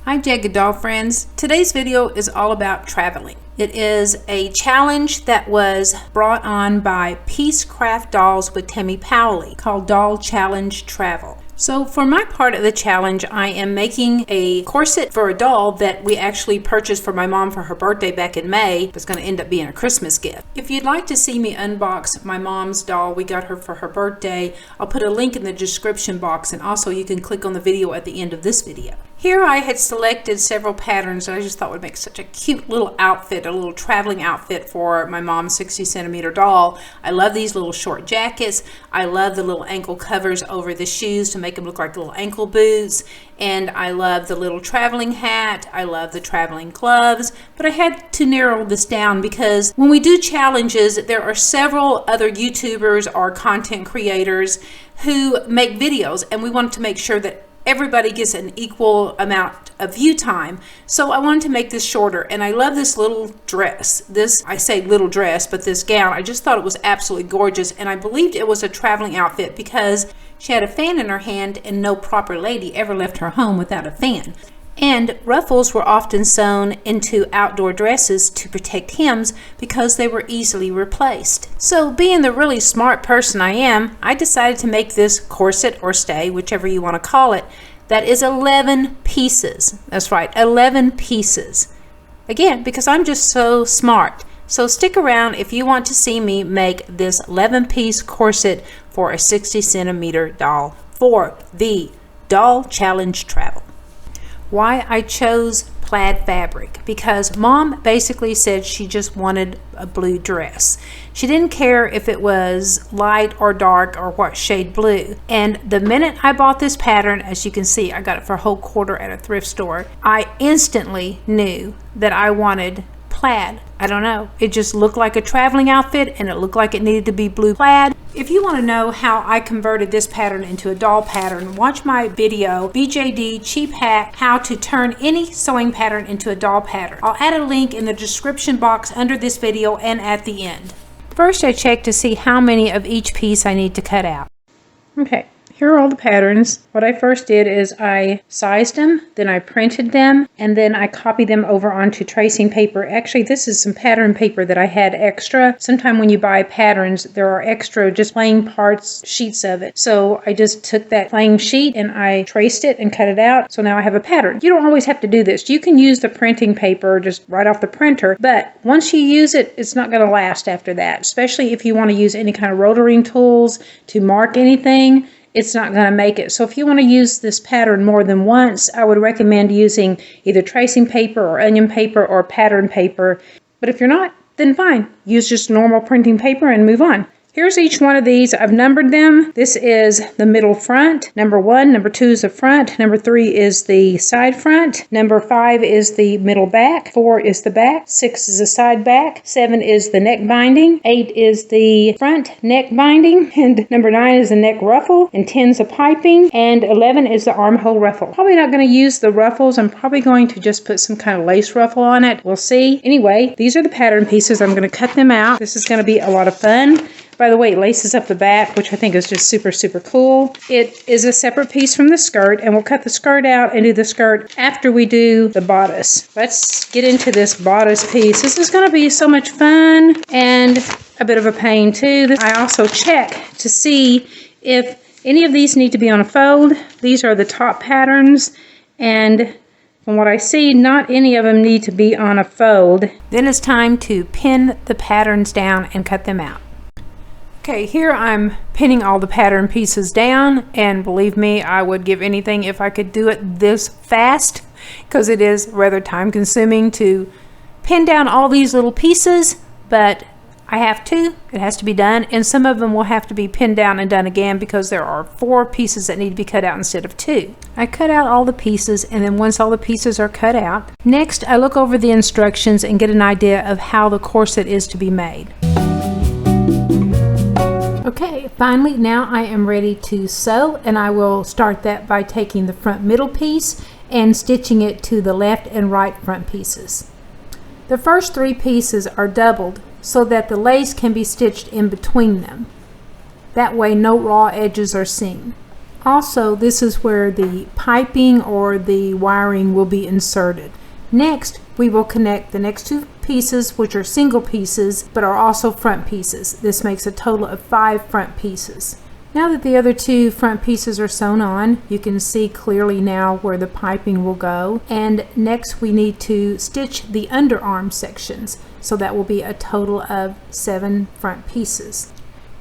Hi BJD Doll friends. Today's video is all about traveling. It is a challenge that was brought on by Peacecraft Dolls with Tammy Powley called Doll Challenge Travel. So for my part of the challenge, I am making a corset for a doll that we actually purchased for my mom for her birthday back in May. It's going to end up being a Christmas gift. If you'd like to see me unbox my mom's doll, we got her for her birthday, I'll put a link in the description box, and also you can click on the video at the end of this video. Here I had selected several patterns that I just thought would make such a cute little outfit, a little traveling outfit for my mom's 60-centimeter doll. I love these little short jackets. I love the little ankle covers over the shoes to make them look like little ankle boots. And I love the little traveling hat. I love the traveling gloves. But I had to narrow this down because when we do challenges, there are several other YouTubers or content creators who make videos, and we wanted to make sure that everybody gets an equal amount of view time. So I wanted to make this shorter, and I love this little dress. This, I say little dress, but this gown, I just thought it was absolutely gorgeous, and I believed it was a traveling outfit because she had a fan in her hand, and no proper lady ever left her home without a fan. And ruffles were often sewn into outdoor dresses to protect hems because they were easily replaced. So being the really smart person I am, I decided to make this corset or stay, whichever you want to call it, that is 11 pieces. That's right, 11 pieces. Again, because I'm just so smart. So stick around if you want to see me make this 11-piece corset for a 60-centimeter doll for the Doll Challenge Travel. Why I chose plaid fabric, because Mom basically said she just wanted a blue dress. She didn't care if it was light or dark or what shade blue. And the minute I bought this pattern, as you can see, I got it for a whole quarter at a thrift store, I instantly knew that I wanted plaid. I don't know, it just looked like a traveling outfit, and it looked like it needed to be blue plaid. If you want to know how I converted this pattern into a doll pattern, watch my video, BJD Cheap Hack, how to turn any sewing pattern into a doll pattern. I'll add a link in the description box under this video and at the end. First, I check to see how many of each piece I need to cut out. Okay. Here are all the patterns. What I first did is I sized them, then I printed them, and then I copied them over onto tracing paper. Actually, this is some pattern paper that I had extra. Sometimes when you buy patterns, there are extra just plain parts, sheets of it. So I just took that plain sheet and I traced it and cut it out. So now I have a pattern. You don't always have to do this. You can use the printing paper just right off the printer, but once you use it, it's not going to last after that, especially if you want to use any kind of rotoring tools to mark anything. It's not going to make it. So if you want to use this pattern more than once, I would recommend using either tracing paper or onion paper or pattern paper. But if you're not, then fine. Use just normal printing paper and move on. Here's each one of these. I've numbered them. This is the middle front. Number 1, number 2 is the front. Number 3 is the side front. Number 5 is the middle back. 4 is the back. 6 is the side back. 7 is the neck binding. 8 is the front neck binding. And number 9 is the neck ruffle. And 10 is the piping. And 11 is the armhole ruffle. Probably not going to use the ruffles. I'm probably going to just put some kind of lace ruffle on it. We'll see. Anyway, these are the pattern pieces. I'm going to cut them out. This is going to be a lot of fun. By the way, it laces up the back, which I think is just super, super cool. It is a separate piece from the skirt, and we'll cut the skirt out and do the skirt after we do the bodice. Let's get into this bodice piece. This is going to be so much fun and a bit of a pain too. I also check to see if any of these need to be on a fold. These are the top patterns, and from what I see, not any of them need to be on a fold. Then it's time to pin the patterns down and cut them out. Okay, here I'm pinning all the pattern pieces down, and believe me, I would give anything if I could do it this fast, because it is rather time consuming to pin down all these little pieces, but I have to. It has to be done, and some of them will have to be pinned down and done again because there are 4 pieces that need to be cut out instead of 2. I cut out all the pieces, and then once all the pieces are cut out, next I look over the instructions and get an idea of how the corset is to be made. Okay, finally now I am ready to sew, and I will start that by taking the front middle piece and stitching it to the left and right front pieces. The first 3 pieces are doubled so that the lace can be stitched in between them. That way no raw edges are seen. Also, this is where the piping or the wiring will be inserted. Next, we will connect the next two pieces, which are single pieces, but are also front pieces. This makes a total of 5 front pieces. Now that the other 2 front pieces are sewn on, you can see clearly now where the piping will go. And next we need to stitch the underarm sections. So that will be a total of 7 front pieces.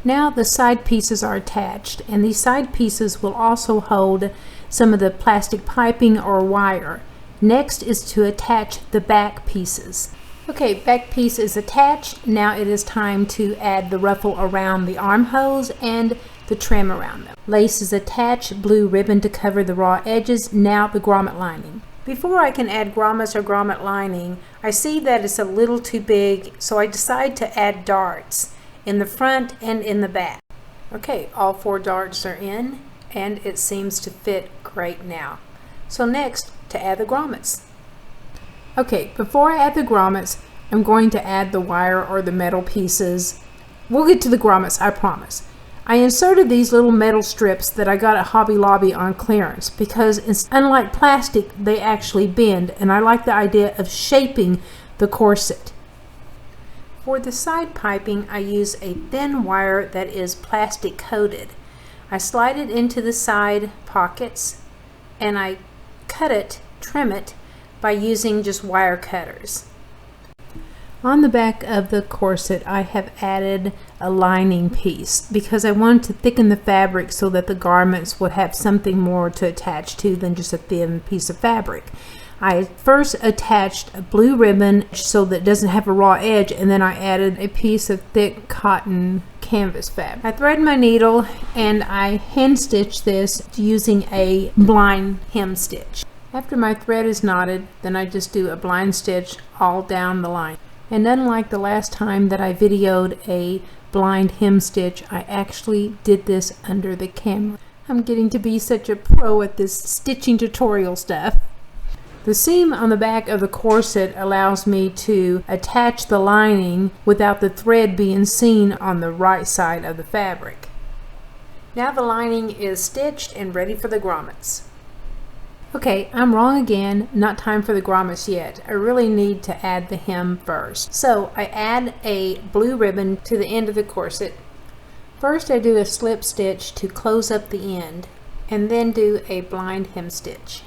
Now the side pieces are attached, and these side pieces will also hold some of the plastic piping or wire. Next is to attach the back pieces. Okay, back piece is attached. Now it is time to add the ruffle around the armholes and the trim around them. Lace is attached, blue ribbon to cover the raw edges. Now the grommet lining. Before I can add grommets or grommet lining, I see that it's a little too big, so I decide to add darts in the front and in the back. Okay, all 4 darts are in, and it seems to fit great now. So next, to add the grommets. Okay, before I add the grommets, I'm going to add the wire or the metal pieces. We'll get to the grommets, I promise. I inserted these little metal strips that I got at Hobby Lobby on clearance because unlike plastic, they actually bend, and I like the idea of shaping the corset. For the side piping, I use a thin wire that is plastic coated. I slide it into the side pockets and I cut it, trim it, by using just wire cutters. On the back of the corset, I have added a lining piece because I wanted to thicken the fabric so that the garments would have something more to attach to than just a thin piece of fabric. I first attached a blue ribbon so that it doesn't have a raw edge, and then I added a piece of thick cotton canvas fabric. I thread my needle and I hand stitch this using a blind hem stitch. After my thread is knotted, then I just do a blind stitch all down the line. And unlike the last time that I videoed a blind hem stitch, I actually did this under the camera. I'm getting to be such a pro at this stitching tutorial stuff. The seam on the back of the corset allows me to attach the lining without the thread being seen on the right side of the fabric. Now the lining is stitched and ready for the grommets. Okay, I'm wrong again, not time for the grommets yet. I really need to add the hem first. So I add a blue ribbon to the end of the corset. First I do a slip stitch to close up the end, and then do a blind hem stitch.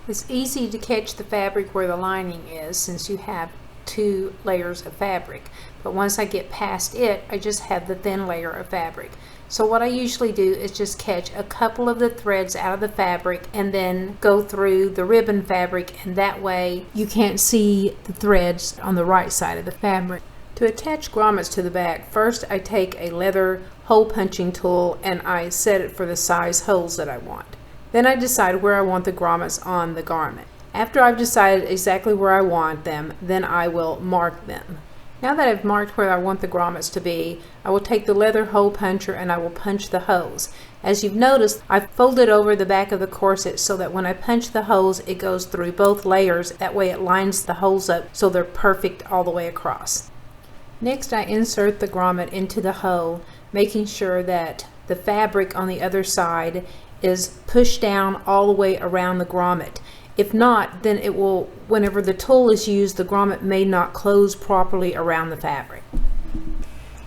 It's easy to catch the fabric where the lining is since you have 2 layers of fabric, but once I get past it, I just have the thin layer of fabric. So what I usually do is just catch a couple of the threads out of the fabric and then go through the ribbon fabric, and that way you can't see the threads on the right side of the fabric. To attach grommets to the back, first I take a leather hole punching tool and I set it for the size holes that I want. Then I decide where I want the grommets on the garment. After I've decided exactly where I want them, then I will mark them. Now that I've marked where I want the grommets to be, I will take the leather hole puncher and I will punch the holes. As you've noticed, I've folded over the back of the corset so that when I punch the holes, it goes through both layers. That way it lines the holes up so they're perfect all the way across. Next, I insert the grommet into the hole, making sure that the fabric on the other side is pushed down all the way around the grommet. If not, then it will, whenever the tool is used, the grommet may not close properly around the fabric.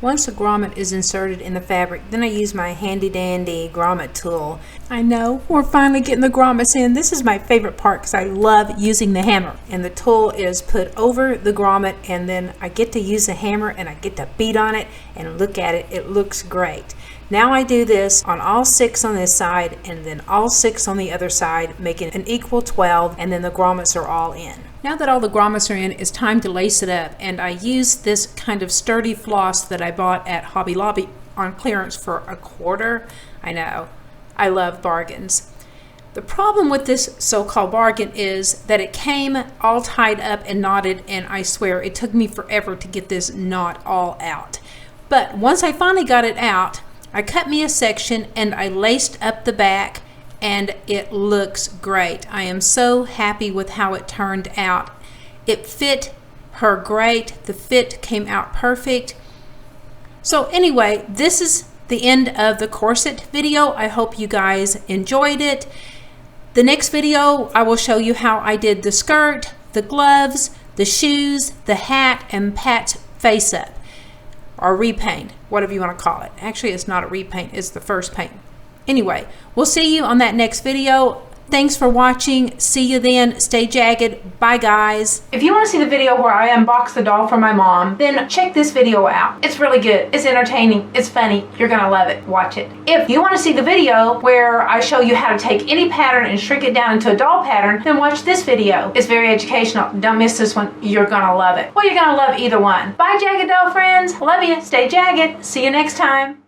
Once the grommet is inserted in the fabric, then I use my handy dandy grommet tool. I know, we're finally getting the grommets in. This is my favorite part because I love using the hammer. And the tool is put over the grommet, and then I get to use the hammer and I get to beat on it and look at it. It looks great. Now I do this on all 6 on this side and then all 6 on the other side, making an equal 12, and then the grommets are all in. Now that all the grommets are in, it's time to lace it up, and I use this kind of sturdy floss that I bought at Hobby Lobby on clearance for $1/4. I know, I love bargains. The problem with this so-called bargain is that it came all tied up and knotted, and I swear it took me forever to get this knot all out. But once I finally got it out, I cut me a section and I laced up the back, and it looks great. I am so happy with how it turned out. It fit her great. The fit came out perfect. So anyway, this is the end of the corset video. I hope you guys enjoyed it. The next video, I will show you how I did the skirt, the gloves, the shoes, the hat, and Pat's face up, or repaint, whatever you want to call it. Actually, it's not a repaint, it's the first paint. Anyway, we'll see you on that next video. Thanks for watching. See you then. Stay jagged. Bye, guys. If you want to see the video where I unbox the doll for my mom, then check this video out. It's really good. It's entertaining. It's funny. You're going to love it. Watch it. If you want to see the video where I show you how to take any pattern and shrink it down into a doll pattern, then watch this video. It's very educational. Don't miss this one. You're going to love it. Well, you're going to love either one. Bye, jagged doll friends. Love you. Stay jagged. See you next time.